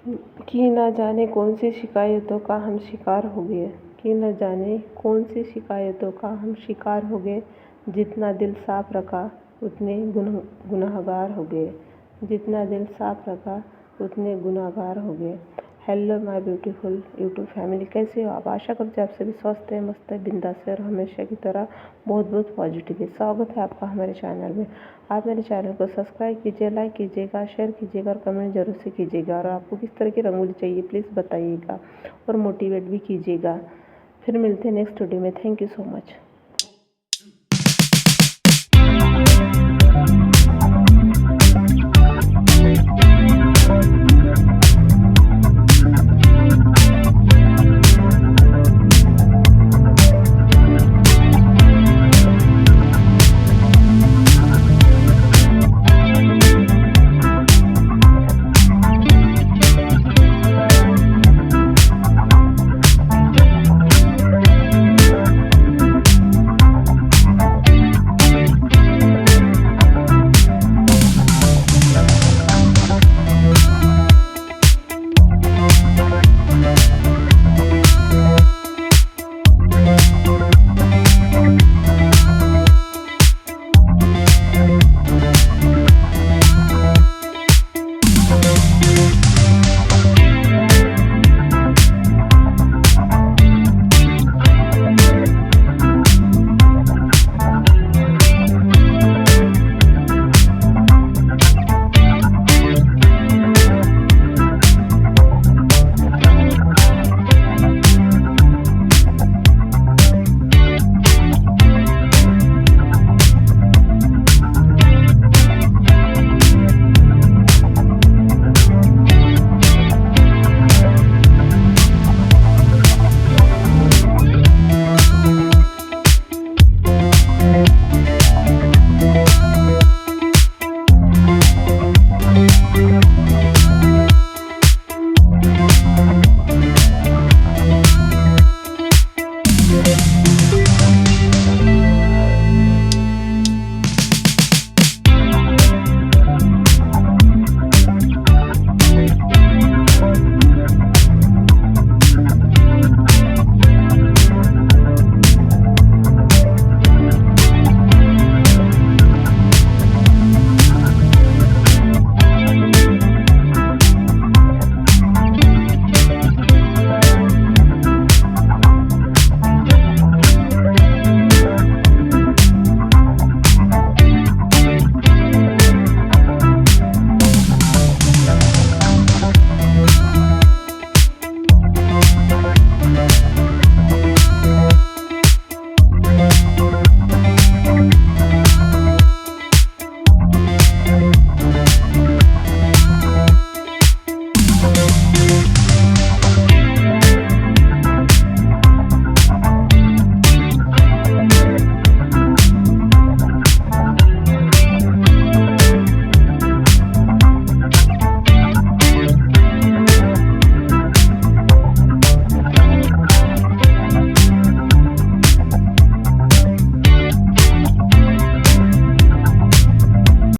कि न जाने कौन सी शिकायतों का हम शिकार हो गए, कि न जाने कौन सी शिकायतों का हम शिकार हो गए। जितना दिल साफ रखा उतने गुनहगार हो गए, जितना दिल साफ रखा उतने गुनहगार हो गए। Hello my beautiful YouTube family, कैसे हो आप? आशा करते हैं आप सभी स्वस्थ है, मस्त है, बिंदास है और हमेशा की तरह बहुत बहुत पॉजिटिव है। स्वागत है आपका हमारे चैनल में। आप मेरे चैनल को सब्सक्राइब कीजिए, लाइक कीजिएगा, शेयर कीजिएगा और कमेंट जरूर से कीजिएगा। और आपको किस तरह की रंगोली चाहिए प्लीज़ बताइएगा और मोटिवेट भी कीजिएगा। फिर मिलते हैं नेक्स्ट वीडियो में। Thank you so much.